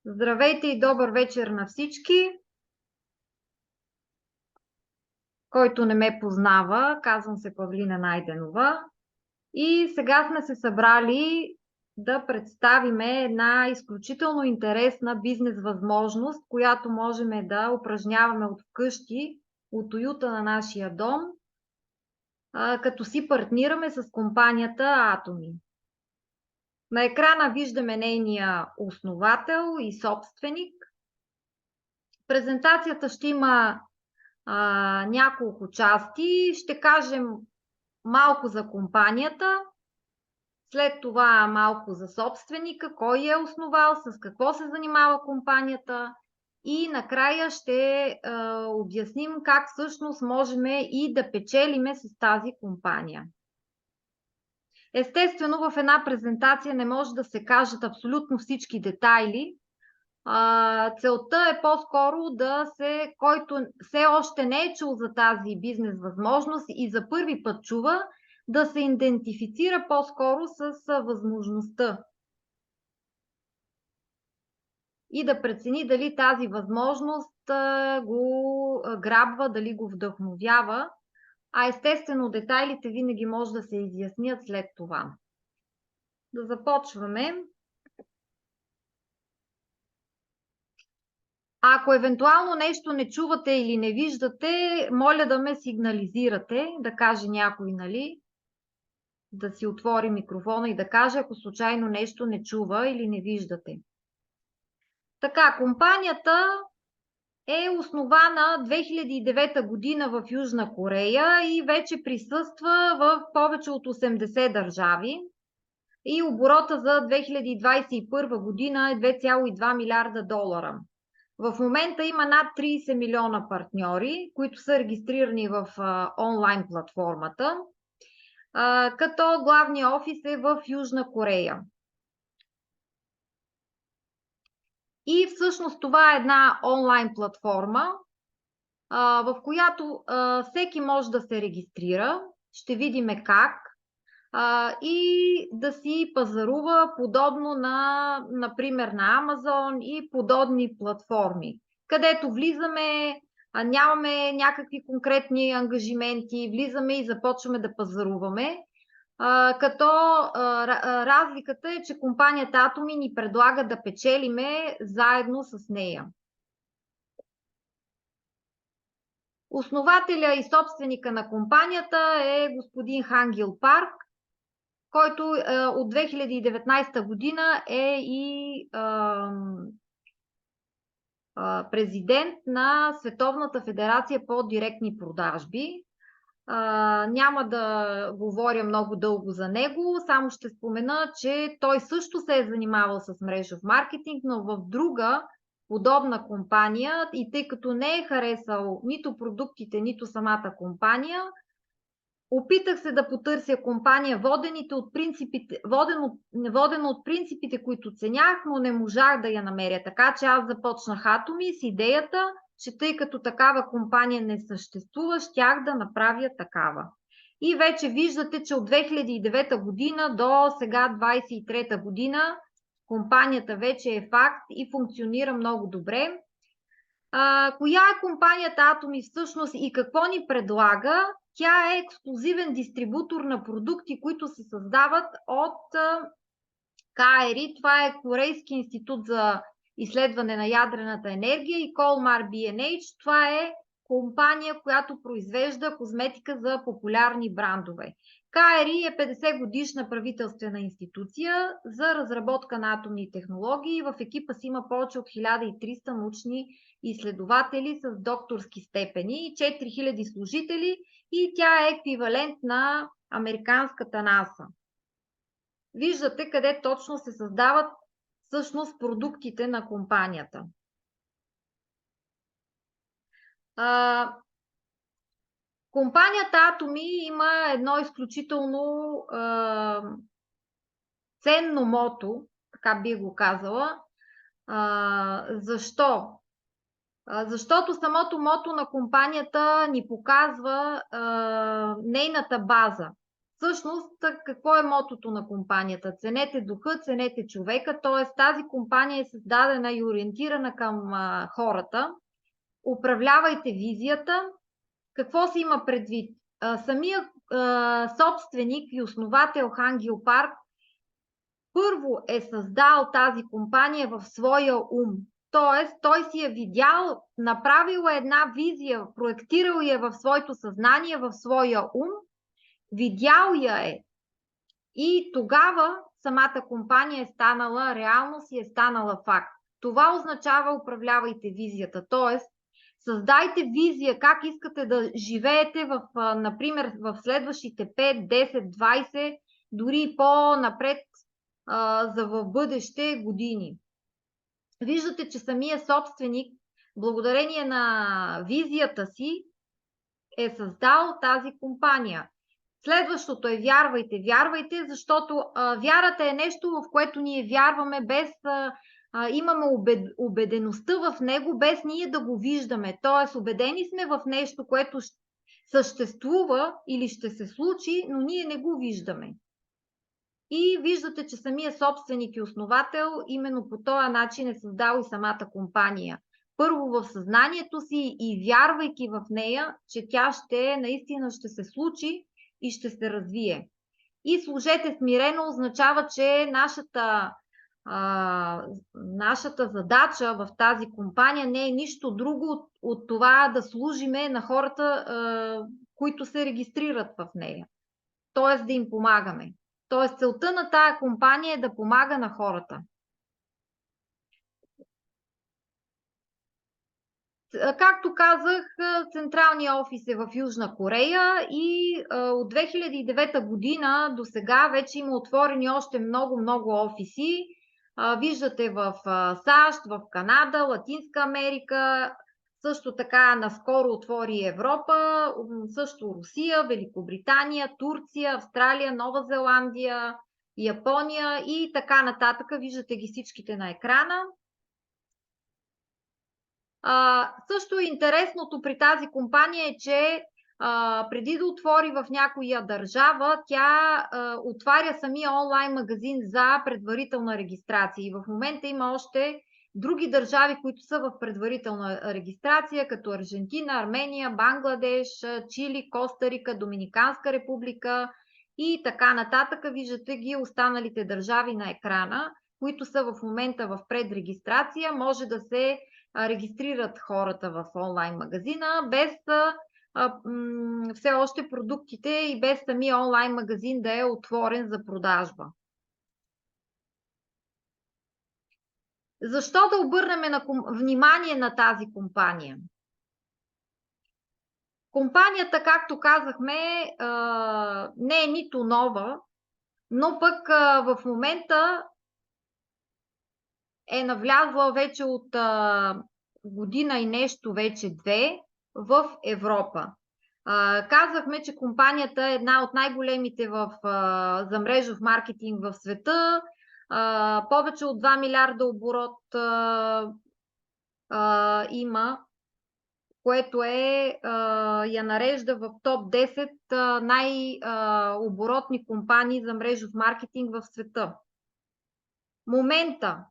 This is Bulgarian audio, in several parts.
Здравейте и добър вечер на всички. Който не ме познава, казвам се Павлина Найденова. И сега сме се събрали да представиме една изключително интересна бизнес възможност, която можем да упражняваме от вкъщи, от уюта на нашия дом, като си партнираме с компанията Atomy. На екрана виждаме нейния основател и собственик. Презентацията ще има няколко части. Ще кажем малко за компанията, след това малко за собственика, кой е основал, с какво се занимава компанията и накрая ще обясним как всъщност можем и да печелиме с тази компания. Естествено, в една презентация не може да се кажат абсолютно всички детайли. Целта е по-скоро който все още не е чул за тази бизнес възможност и за първи път чува, да се идентифицира по-скоро с възможността и да прецени дали тази възможност го грабва, дали го вдъхновява, а естествено детайлите винаги може да се изяснят след това. Да започваме. Ако евентуално нещо не чувате или не виждате, моля да ме сигнализирате, да каже някой, нали, да си отвори микрофона и да каже, ако случайно нещо не чува или не виждате. Така, компанията е основана 2009 година в Южна Корея и вече присъства в повече от 80 държави. И оборота за 2021 година е 2,2 милиарда долара. В момента има над 30 милиона партньори, които са регистрирани в онлайн платформата, като главният офис е в Южна Корея. И всъщност това е една онлайн платформа, в която всеки може да се регистрира. Ще видим как. И да си пазарува подобно например, на Амазон и подобни платформи, където влизаме, нямаме някакви конкретни ангажименти, влизаме и започваме да пазаруваме, като разликата е, че компанията Atomy ни предлага да печелиме заедно с нея. Основателя и собственика на компанията е господин Хангил Парк, който от 2019 година е и президент на Световната федерация по директни продажби. Няма да говоря много дълго за него, само ще спомена, че той също се е занимавал с мрежов маркетинг, но в друга подобна компания, и тъй като не е харесал нито продуктите, нито самата компания, опитах се да потърся компания, водена от принципите, които ценях, но не можах да я намеря. Така че аз започнах Atomy с идеята, че тъй като такава компания не съществува, щях да направя такава. И вече виждате, че от 2009 година до сега 2023 година компанията вече е факт и функционира много добре. Коя е компанията Atomy всъщност и какво ни предлага? Тя е ексклузивен дистрибутор на продукти, които се създават от КАЕРИ. Това е Корейски институт за изследване на ядрената енергия, и Colmar B&H. Това е компания, която произвежда козметика за популярни брандове. КАЕРИ е 50 годишна правителствена институция за разработка на атомни технологии. В екипа си има повече от 1300 научни изследователи с докторски степени и 4000 служители, и тя е еквивалент на американската НАСА. Виждате къде точно се създават всъщност продуктите на компанията. Компанията Atomy има едно изключително ценно мото, така бих го казала. Защо? Защото самото мото на компанията ни показва нейната база. Всъщност, какво е мотото на компанията? Ценете духа, ценете човека, т.е. тази компания е създадена и ориентирана към хората. Управлявайте визията. Какво се има предвид? Самия собственик и основател Хангил Парк първо е създал тази компания в своя ум. Тоест, той си е видял, направил е една визия, проектирал я в своето съзнание, в своя ум, видял я е. И тогава самата компания е станала реалност и е станала факт. Това означава управлявайте визията. Тоест, създайте визия как искате да живеете например, в следващите 5, 10, 20, дори по-напред за в бъдеще години. Виждате, че самия собственик, благодарение на визията си, е създал тази компания. Следващото е вярвайте. Вярвайте, защото вярата е нещо, в което ние вярваме без имаме убедеността в него, без ние да го виждаме. Тоест, убедени сме в нещо, което съществува или ще се случи, но ние не го виждаме. И виждате, че самия собственик и основател именно по този начин е създал и самата компания. Първо в съзнанието си и вярвайки в нея, че тя наистина ще се случи и ще се развие. И служете смирено означава, че нашата задача в тази компания не е нищо друго от това да служиме на хората, които се регистрират в нея. Тоест да им помагаме. Тоест целта на тая компания е да помага на хората. Както казах, централният офис е в Южна Корея и от 2009 година до сега вече има отворени още много офиси. Виждате в САЩ, в Канада, Латинска Америка, също така наскоро отвори Европа, също Русия, Великобритания, Турция, Австралия, Нова Зеландия, Япония и така нататък. Виждате ги всичките на екрана. Също интересното при тази компания е, че преди да отвори в някоя държава, тя отваря самия онлайн магазин за предварителна регистрация. И в момента има още други държави, които са в предварителна регистрация, като Аржентина, Армения, Бангладеш, Чили, Коста Рика, Доминиканска република и така нататък. Виждате ги останалите държави на екрана, които са в момента в предрегистрация. Може да се регистрират хората в онлайн магазина, без все още продуктите и без самия онлайн магазин да е отворен за продажба. Защо да обърнем внимание на тази компания? Компанията, както казахме, не е нито нова, но пък в момента е навлязла вече от година и нещо, вече две, в Европа. Казахме, че компанията е една от най-големите за мрежов маркетинг в света. Повече от 2 милиарда оборот има, което я нарежда в топ 10 най-оборотни компании за мрежов маркетинг в света. Момента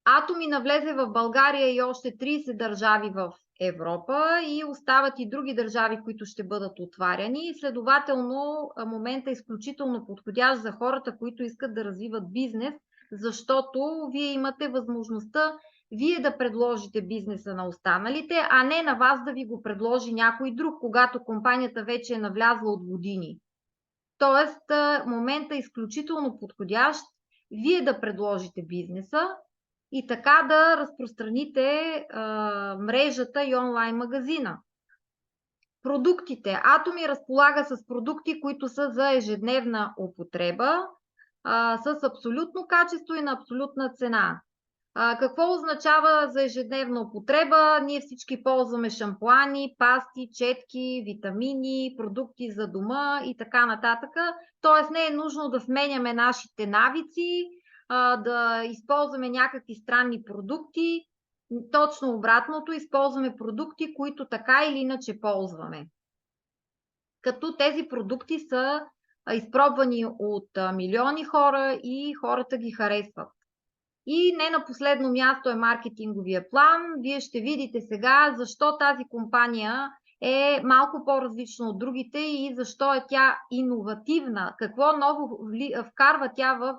Atomy навлезе в България и още 30 държави в Европа и остават и други държави, които ще бъдат отваряни. И следователно, момента е изключително подходящ за хората, които искат да развиват бизнес, защото вие имате възможността вие да предложите бизнеса на останалите, а не на вас да ви го предложи някой друг, когато компанията вече е навлязла от години. Тоест, момента е изключително подходящ вие да предложите бизнеса и така да разпространите мрежата и онлайн магазина. Продуктите. Atomy разполага с продукти, които са за ежедневна употреба, с абсолютно качество и на абсолютна цена. Какво означава за ежедневна употреба? Ние всички ползваме шампуани, пасти, четки, витамини, продукти за дома и така нататък. Тоест не е нужно да сменяме нашите навици, да използваме някакви странни продукти. Точно обратното, използваме продукти, които така или иначе ползваме. като тези продукти са изпробвани от милиони хора и хората ги харесват. И не на последно място е маркетинговия план. Вие ще видите сега защо тази компания е малко по-различна от другите и защо е тя иновативна. Какво ново вкарва тя в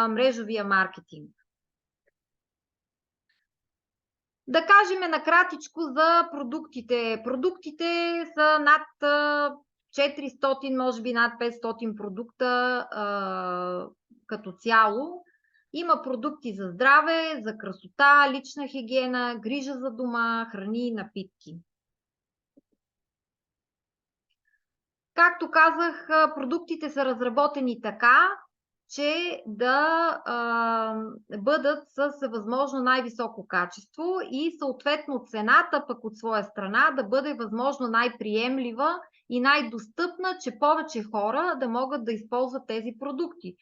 мрежовия маркетинг. Да кажем накратичко за продуктите. Продуктите са над 400, може би над 500 продукта като цяло. Има продукти за здраве, за красота, лична хигиена, грижа за дома, храни и напитки. Както казах, продуктите са разработени така, че да бъдат с възможно най-високо качество и съответно цената пък от своя страна да бъде възможно най-приемлива и най-достъпна, че повече хора да могат да използват тези продукти.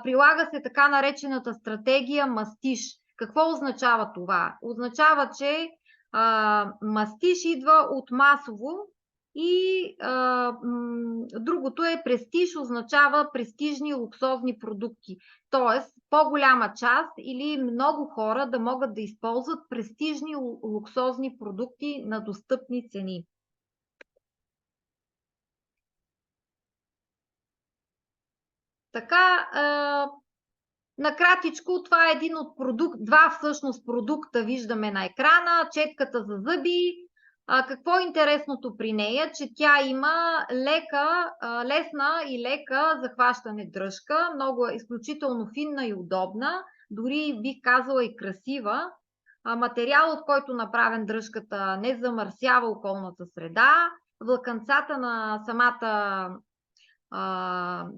Прилага се така наречената стратегия мастиш. Какво означава това? Означава, че мастиш идва от масово, и другото е престиж, означава престижни луксозни продукти. Тоест, по-голяма част или много хора да могат да използват престижни луксозни продукти на достъпни цени. Така, накратичко, това е един от два всъщност продукта виждаме на екрана. Четката за зъби. Какво е интересното при нея? Че тя има лесна и лека за хващане дръжка, много изключително финна и удобна, дори бих казала и красива. Материал, от който направен дръжката, не замърсява околната среда. Влакънцата на самата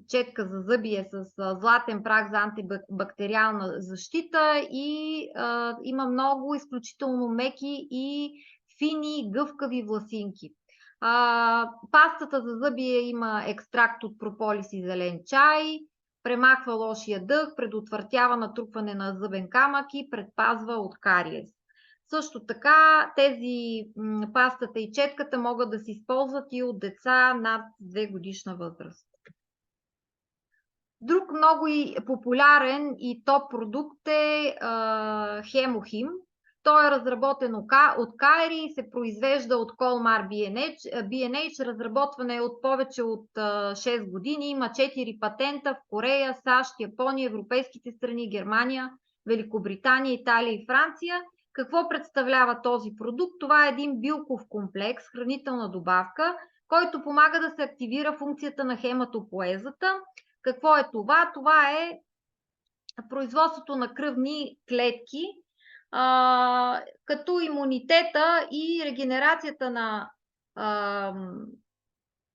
четка за зъби е с златен праг за антибактериална защита и има много изключително меки и фини гъвкави власинки. Пастата за зъби има екстракт от прополис и зелен чай, премахва лошия дъх, предотвратява натрупване на зъбен камък и предпазва от кариес. Също така тези пастата и четката могат да се използват и от деца над 2 годишна възраст. Друг много и популярен и топ продукт е Хемохим. Той е разработен от Кайри и се произвежда от Colmar B&H. Разработване е от повече от 6 години. Има 4 патента в Корея, САЩ, Япония, европейските страни, Германия, Великобритания, Италия и Франция. Какво представлява този продукт? Това е един билков комплекс, хранителна добавка, който помага да се активира функцията на хематопоезата. Какво е това? Това е производството на кръвни клетки, като имунитета и регенерацията на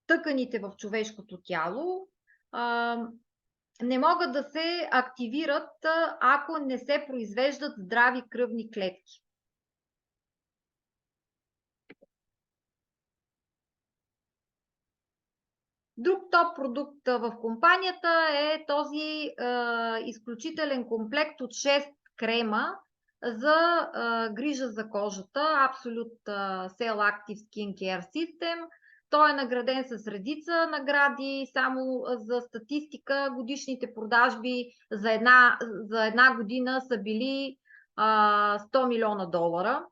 тъканите в човешкото тяло не могат да се активират, ако не се произвеждат здрави кръвни клетки. Друг топ продукт в компанията е този изключителен комплект от 6 крема за грижа за кожата, Absolute Cell Active Skin Care System. Той е награден с редица награди. Само за статистика, годишните продажби за една година са били $100 милиона.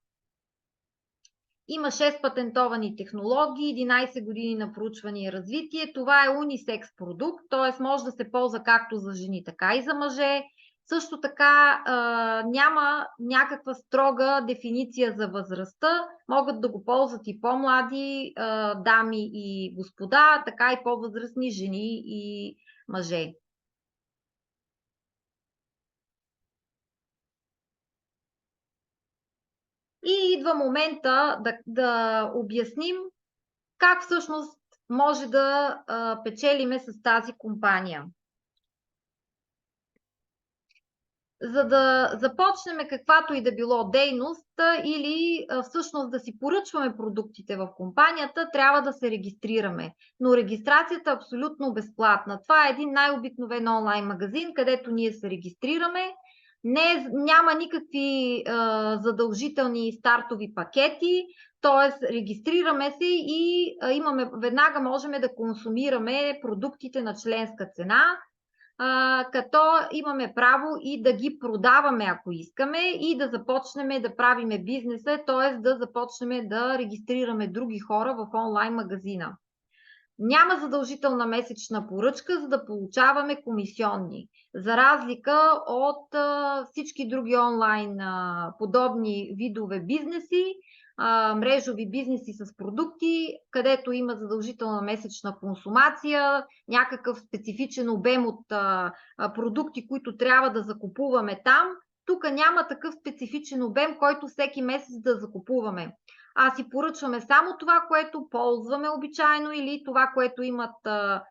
Има 6 патентовани технологии, 11 години на проучване и развитие. Това е унисекс продукт, т.е. може да се ползва както за жени, така и за мъже. Също така няма някаква строга дефиниция за възрастта. Могат да го ползват и по-млади дами и господа, така и по-възрастни жени и мъже. И идва момента да обясним как всъщност може да печелиме с тази компания. За да започнем каквато и да било дейност или всъщност да си поръчваме продуктите в компанията, трябва да се регистрираме. Но регистрацията е абсолютно безплатна. Това е един най-обикновен онлайн магазин, където ние се регистрираме. Няма никакви задължителни стартови пакети. т.е. регистрираме се и веднага можем да консумираме продуктите на членска цена, като имаме право и да ги продаваме, ако искаме, и да започнем да правиме бизнеса, т.е. да започнем да регистрираме други хора в онлайн магазина. Няма задължителна месечна поръчка, за да получаваме комисионни. За разлика от всички други онлайн подобни видове бизнеси, мрежови бизнеси с продукти, където има задължителна месечна консумация, някакъв специфичен обем от продукти, които трябва да закупуваме там. Тук няма такъв специфичен обем, който всеки месец да закупуваме. Си поръчваме само това, което ползваме обичайно, или това, което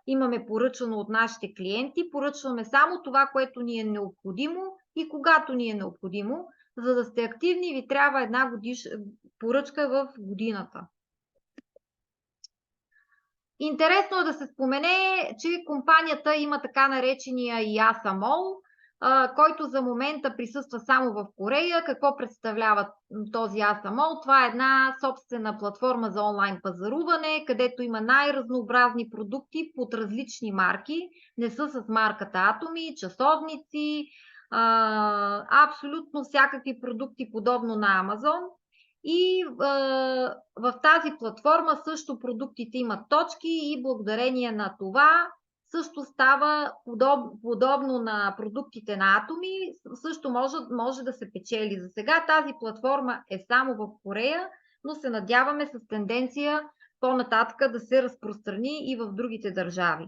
имаме поръчано от нашите клиенти. Поръчваме само това, което ни е необходимо и когато ни е необходимо. За да сте активни, ви трябва една поръчка в годината. Интересно е да се спомене, че компанията има така наречения Ясамол, който за момента присъства само в Корея. Какво представлява този Ясамол? Това е една собствена платформа за онлайн пазаруване, където има най-разнообразни продукти под различни марки. Не са с марката Atomy, часовници, абсолютно всякакви продукти, подобно на Амазон. И в тази платформа също продуктите имат точки и благодарение на това също става подобно на продуктите на Atomy, също може да се печели. За сега тази платформа е само в Корея, но се надяваме с тенденция по-нататък да се разпространи и в другите държави.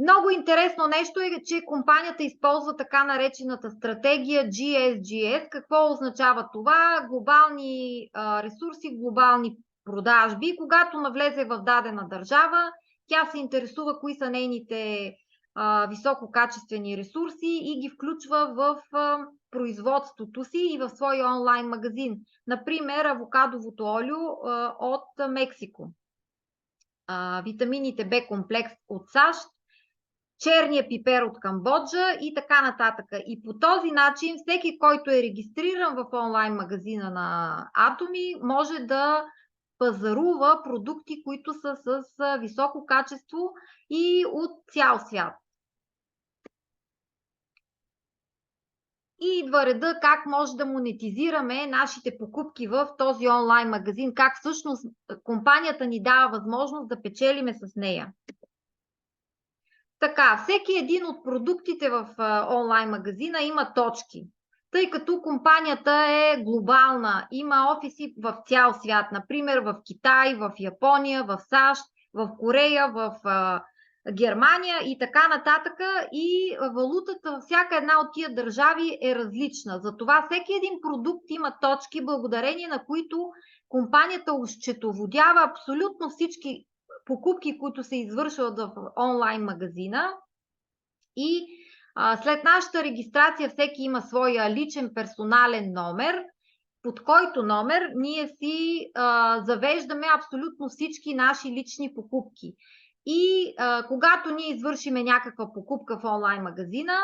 Много интересно нещо е, че компанията използва така наречената стратегия GSGS. Какво означава това? Глобални ресурси, глобални продажби. Когато навлезе в дадена държава, тя се интересува кои са нейните висококачествени ресурси и ги включва в производството си и в свой онлайн магазин. Например, авокадовото олио от Мексико, витамините Б комплекс от САЩ, черния пипер от Камбоджа и така нататък. И по този начин всеки, който е регистриран в онлайн магазина на Atomy, може да пазарува продукти, които са с високо качество и от цял свят. И идва реда как може да монетизираме нашите покупки в този онлайн магазин, как всъщност компанията ни дава възможност да печелиме с нея. Така, всеки един от продуктите в онлайн магазина има точки. Тъй като компанията е глобална, има офиси в цял свят, например в Китай, в Япония, в САЩ, в Корея, в Германия и така нататък. И валутата във всяка една от тия държави е различна. Затова всеки един продукт има точки, благодарение на които компанията осчетоводява абсолютно всички покупки, които се извършват в онлайн магазина. И след нашата регистрация всеки има своя личен персонален номер, под който номер ние си завеждаме абсолютно всички наши лични покупки. И когато ние извършиме някаква покупка в онлайн магазина,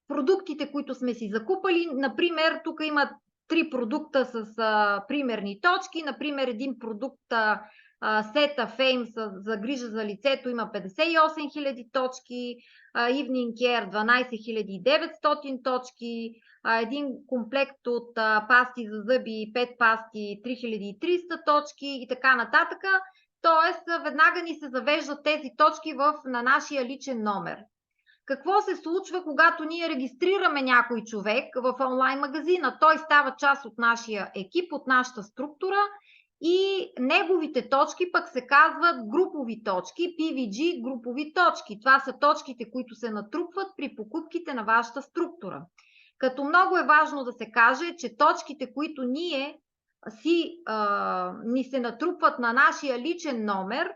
продуктите, които сме си закупали, например, тук има 3 продукта с примерни точки. Например, един продукт Сета Фейм за грижа за лицето има 58 000 точки, Evening Care 12 900 точки, един комплект от пасти за зъби, 5 пасти 3300 точки и така нататък. Тоест, веднага ни се завеждат тези точки на нашия личен номер. Какво се случва, когато ние регистрираме някой човек в онлайн магазина? Той става част от нашия екип, от нашата структура и неговите точки пък се казват групови точки, PVG групови точки. Това са точките, които се натрупват при покупките на вашата структура. Като много е важно да се каже, че точките, които ни се натрупват на нашия личен номер,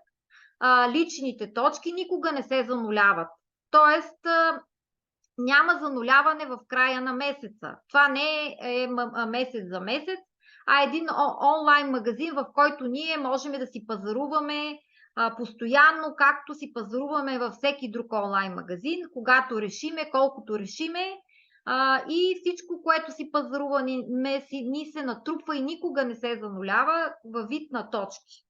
личните точки никога не се зануляват. Тоест, няма зануляване в края на месеца. Това не е месец за месец, а един онлайн магазин, в който ние можем да си пазаруваме постоянно, както си пазаруваме във всеки друг онлайн магазин, когато решиме, колкото решиме, и всичко, което си пазаруваме, ни се натрупва и никога не се занулява във вид на точки.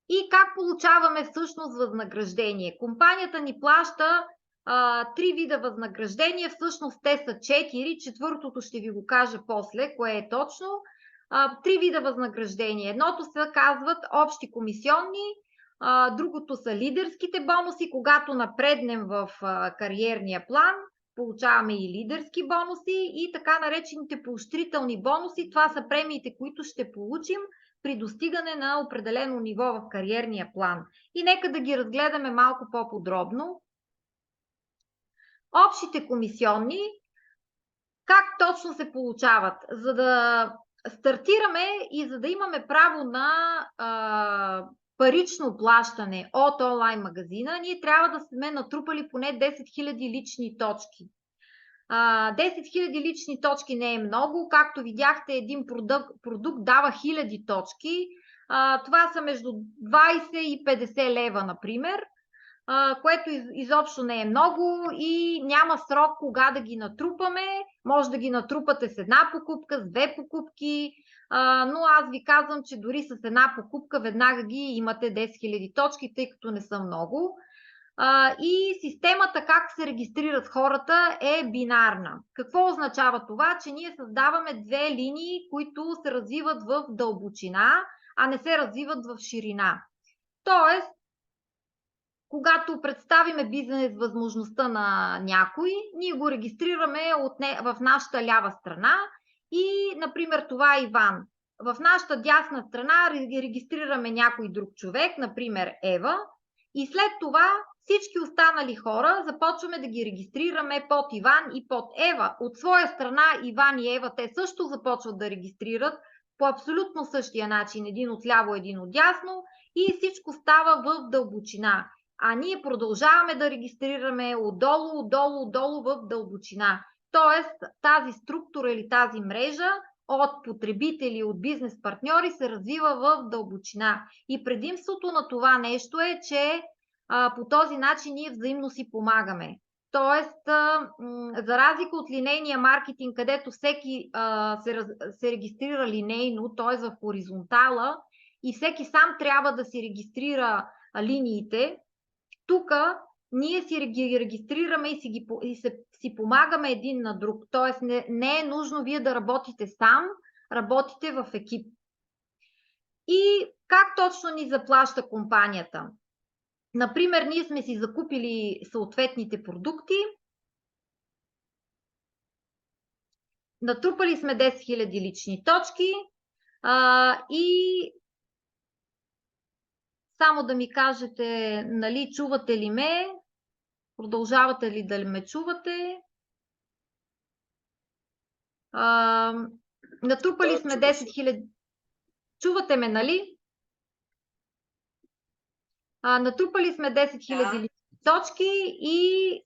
И как получаваме всъщност възнаграждение? Компанията ни плаща 3 вида възнаграждение, всъщност те са 4, четвъртото ще ви го кажа после, кое е точно. 3 вида възнаграждение. Едното се казват общи комисионни, другото са лидерските бонуси, когато напреднем в кариерния план, получаваме и лидерски бонуси, и така наречените поощрителни бонуси, това са премиите, които ще получим при достигане на определено ниво в кариерния план. И нека да ги разгледаме малко по-подробно. Общите комисионни, как точно се получават? За да стартираме и за да имаме право на парично плащане от онлайн магазина, ние трябва да сме натрупали поне 10 000 лични точки. 10 000 лични точки не е много. Както видяхте, един продукт дава 1000 точки. Това са между 20 и 50 лева, например, което изобщо не е много и няма срок кога да ги натрупаме. Може да ги натрупате с една покупка, с 2 покупки, но аз ви казвам, че дори с една покупка веднага ги имате 10 000 точки, тъй като не са много. И системата как се регистрират хората е бинарна. Какво означава това? Че ние създаваме две линии, които се развиват в дълбочина, а не се развиват в ширина. Тоест, когато представиме бизнес възможността на някой, ние го регистрираме в нашата лява страна и, например, това е Иван. В нашата дясна страна регистрираме някой друг човек, например Ева, и след това всички останали хора започваме да ги регистрираме под Иван и под Ева. От своя страна Иван и Ева те също започват да регистрират по абсолютно същия начин, един отляво, един отдясно, и всичко става в дълбочина. А ние продължаваме да регистрираме отдолу в дълбочина. Тоест тази структура или тази мрежа от потребители, от бизнес партньори се развива в дълбочина. И предимството на това нещо е, че по този начин ние взаимно си помагаме. Тоест, за разлика от линейния маркетинг, където всеки се регистрира линейно, т.е. в хоризонтала, и всеки сам трябва да си регистрира линиите, тук ние ги регистрираме и си помагаме един на друг. Тоест, не е нужно вие да работите сам, работите в екип. И как точно ни заплаща компанията? Например, ние сме си закупили съответните продукти, натрупали сме 10 000 лични точки и само да ми кажете, нали, чувате ли ме? Продължавате ли да ме чувате? Натрупали сме 10 000. Чувате ме, нали? Натрупали сме 10 000 лични точки и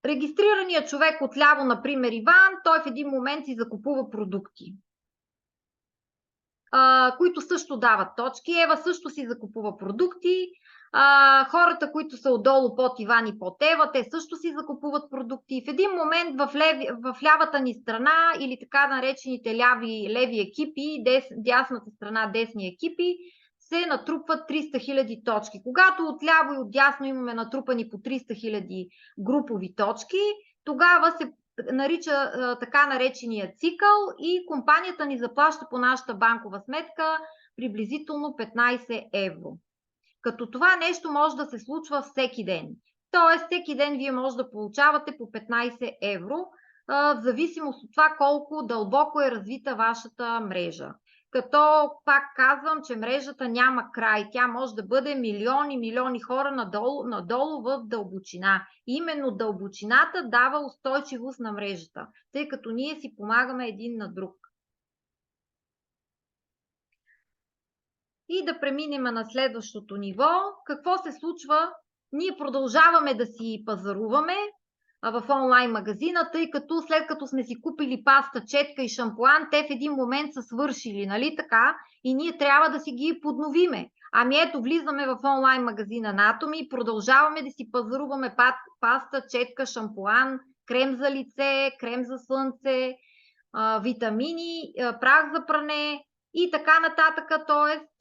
регистрираният човек отляво, например Иван, той в един момент си закупува продукти, които също дават точки. Ева също си закупува продукти. Хората, които са отдолу под Иван и под Ева, те също си закупуват продукти. В един момент в лявата ни страна, или така наречените леви екипи, дясната страна десни екипи, се натрупват 300 000 точки. Когато отляво и отдясно имаме натрупани по 300 000 групови точки, тогава се нарича така наречения цикъл и компанията ни заплаща по нашата банкова сметка приблизително 15 евро. Като това нещо може да се случва всеки ден. Тоест, всеки ден вие може да получавате по 15 евро, в зависимост от това колко дълбоко е развита вашата мрежа. Като пак казвам, че мрежата няма край. Тя може да бъде милиони хора надолу в дълбочина. И именно дълбочината дава устойчивост на мрежата, тъй като ние си помагаме един на друг. И да преминем на следващото ниво. Какво се случва? Ние продължаваме да си пазаруваме в онлайн магазина, тъй като след като сме си купили паста, четка и шампуан, те в един момент са свършили, нали така? И ние трябва да си ги подновиме. Ами ето, влизаме в онлайн магазина Anatomy и продължаваме да си пазаруваме паста, четка, шампуан, крем за лице, крем за слънце, витамини, прах за пране и така нататък. Тоест,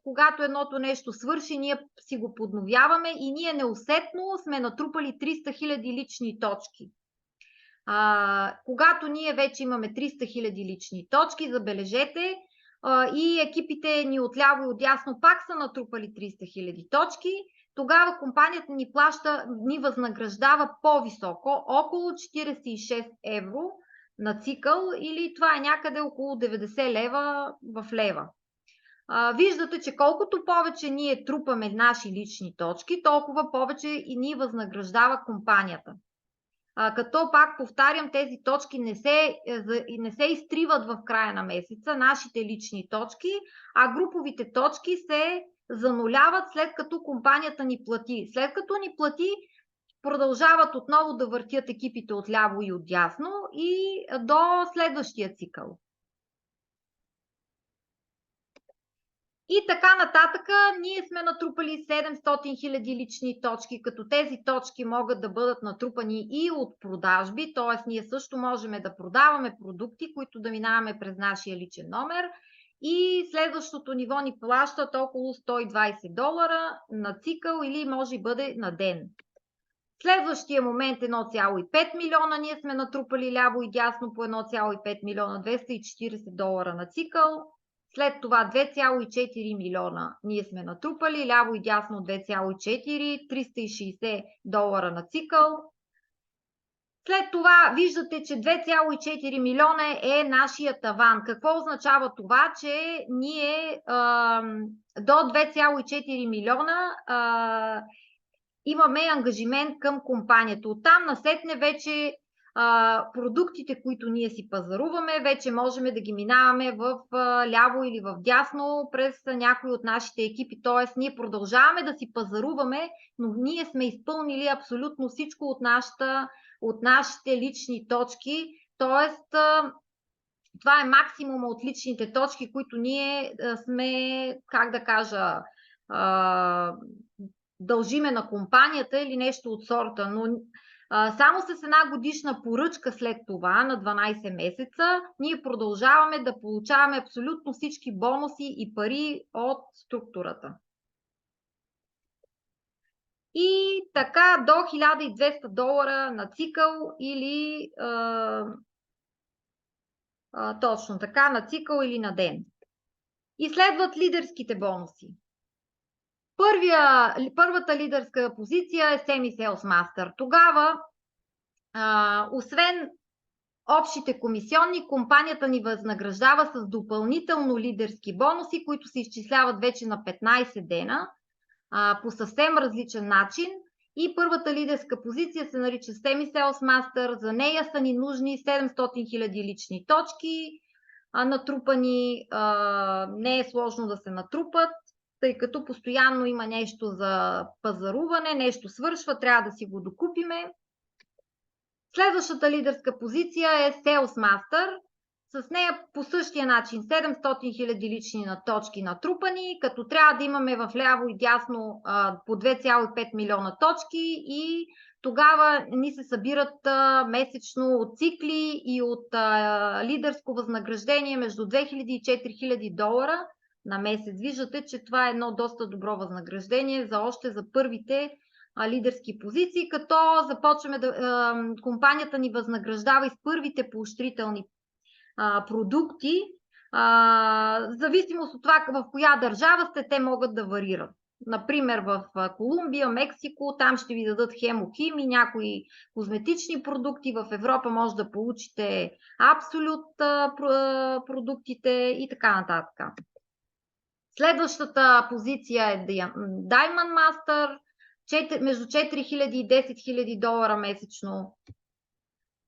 когато едното нещо свърши, ние си го подновяваме и ние неусетно сме натрупали 300 000 лични точки. Когато ние вече имаме 300 000 лични точки, забележете, и екипите ни отляво и отдясно пак са натрупали 300 000 точки, тогава компанията ни възнаграждава по-високо, около 46 евро на цикъл, или това е някъде около 90 лева в лева. Виждате, че колкото повече ние трупаме наши лични точки, толкова повече и ни възнаграждава компанията. Като пак повтарям, тези точки не се изтриват в края на месеца, нашите лични точки, а груповите точки се зануляват след като компанията ни плати. След като ни плати, продължават отново да въртят екипите отляво и отдясно и до следващия цикъл. И така нататък, ние сме натрупали 700 000 лични точки, като тези точки могат да бъдат натрупани и от продажби, т.е. ние също можем да продаваме продукти, които да минаваме през нашия личен номер, и следващото ниво ни плащат около $120 на цикъл или може и бъде на ден. Следващия момент 1,5 милиона, ние сме натрупали ляво и дясно по 1,5 милиона, $240 на цикъл. След това 2,4 милиона ние сме натрупали, ляво и дясно 2,4, $360 на цикъл. След това виждате, че 2,4 милиона е нашия таван. Какво означава това? Че ние до 2,4 милиона имаме ангажимент към компанията. Оттам насетне вече продуктите, които ние си пазаруваме, вече можем да ги минаваме в ляво или в дясно през някои от нашите екипи. Т.е. ние продължаваме да си пазаруваме, но ние сме изпълнили абсолютно всичко от нашите лични точки. Т.е. това е максимума от личните точки, които ние сме, как да кажа, дължиме на компанията или нещо от сорта, но само с една годишна поръчка след това, на 12 месеца, ние продължаваме да получаваме абсолютно всички бонуси и пари от структурата. И така до $1200 на цикъл или точно така, на цикъл или на ден. И следват лидерските бонуси. Първата лидерска позиция е Semi Sales Master. Тогава, освен общите комисионни, компанията ни възнаграждава с допълнително лидерски бонуси, които се изчисляват вече на 15 дена по съвсем различен начин. И първата лидерска позиция се нарича Semi Sales Master. За нея са ни нужни 700 000 лични точки, натрупани. Не е сложно да се натрупат, тъй като постоянно има нещо за пазаруване, нещо свършва, трябва да си го докупиме. Следващата лидерска позиция е Sales Master. С нея по същия начин 700 000 лични точки натрупани, като трябва да имаме в ляво и дясно по 2,5 милиона точки и тогава ни се събират месечно от цикли и от лидерско възнаграждение между $2000 и $4000 на месец. Виждате, че това е едно доста добро възнаграждение за първите лидерски позиции, като започваме компанията ни възнаграждава и с първите поощрителни продукти. В зависимост от това в коя държава сте, те могат да варират. Например, в Колумбия, Мексико, там ще ви дадат хемохим и някои козметични продукти. В Европа може да получите Абсолют продуктите и така нататък. Следващата позиция е Diamond Master, между $4000 и $10,000 месечно.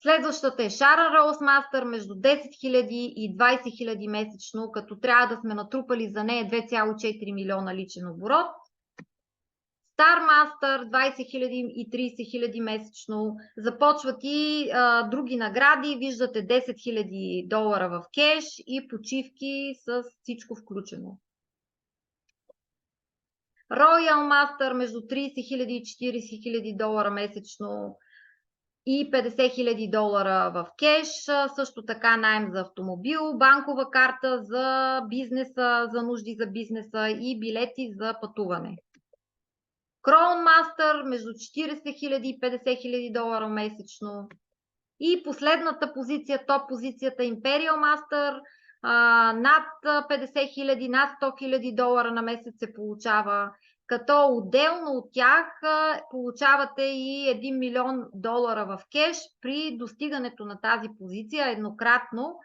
Следващата е Sharon Rose Master, между 10 000 и 20 000 месечно, като трябва да сме натрупали за нея 2,4 милиона личен оборот. Star Master 20 000 и 30 000 месечно. Започват и други награди. Виждате $10,000 в кеш и почивки с всичко включено. Royal Master между 30 000 и 40 000 долара месечно и 50 000 долара в кеш, също така найем за автомобил, банкова карта за бизнеса, за нужди за бизнеса и билети за пътуване. Crown Master между 40 000 и 50 000 долара месечно. И последната позиция, топ позицията Imperial Master, над 50 000, над 100 000 долара на месец се получава, като отделно от тях получавате и 1 милион долара в кеш при достигането на тази позиция еднократно.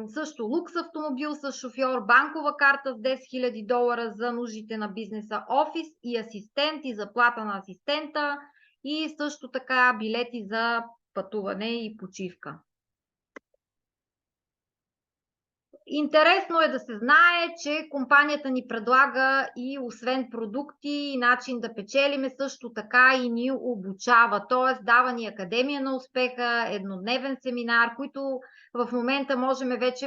Също лукс автомобил с шофьор, банкова карта с 10 000 долара за нуждите на бизнеса, офис и асистент и заплата на асистента и също така билети за пътуване и почивка. Интересно е да се знае, че компанията ни предлага и освен продукти и начин да печелиме, също така и ни обучава, т.е. дава ни Академия на успеха, еднодневен семинар, които в момента можем вече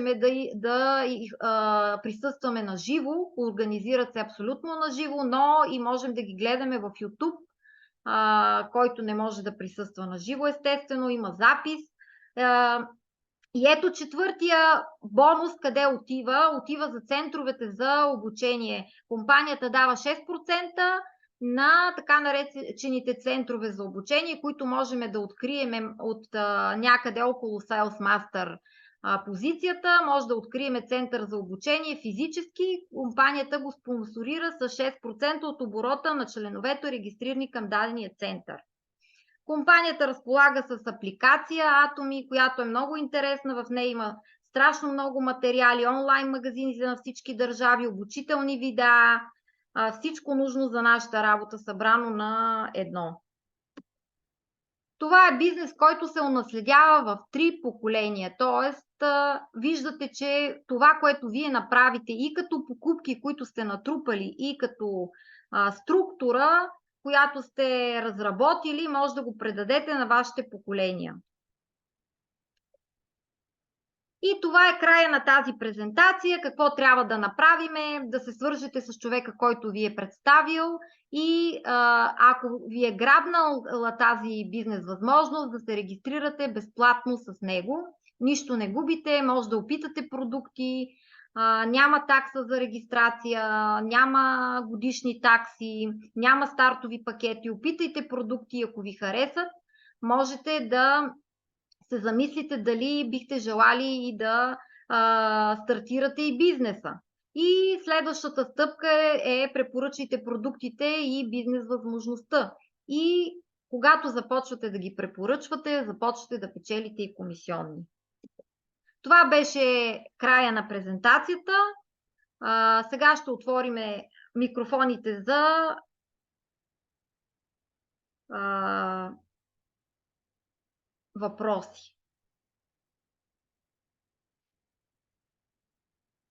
да присъстваме на живо, организират се абсолютно на живо, но и можем да ги гледаме в YouTube, който не може да присъства на живо, естествено, има запис. И ето четвъртия бонус къде отива? Отива за центровете за обучение. Компанията дава 6% на така наречените центрове за обучение, които можем да открием от някъде около Sales Master позицията. Може да открием център за обучение физически. Компанията го спонсорира с 6% от оборота на членовете, регистрирани към дадения център. Компанията разполага с апликация Atomy, която е много интересна. В нея има страшно много материали, онлайн магазини на всички държави, обучителни видеа, всичко нужно за нашата работа събрано на едно. Това е бизнес, който се унаследява в 3 поколения, т.е. виждате, че това, което вие направите и като покупки, които сте натрупали, и като структура, която сте разработили, може да го предадете на вашите поколения. И това е края на тази презентация. Какво трябва да направим? Да се свържете с човека, който ви е представил и ако ви е грабнала тази бизнес възможност, да се регистрирате безплатно с него. Нищо не губите, може да опитате продукти, няма такса за регистрация, няма годишни такси, няма стартови пакети. Опитайте продукти, ако ви харесат, можете да се замислите дали бихте желали и да стартирате и бизнеса. И следващата стъпка е препоръчайте продуктите и бизнес възможността. И когато започвате да ги препоръчвате, започвате да печелите и комисионни. Това беше края на презентацията. Сега ще отворим микрофоните за въпроси.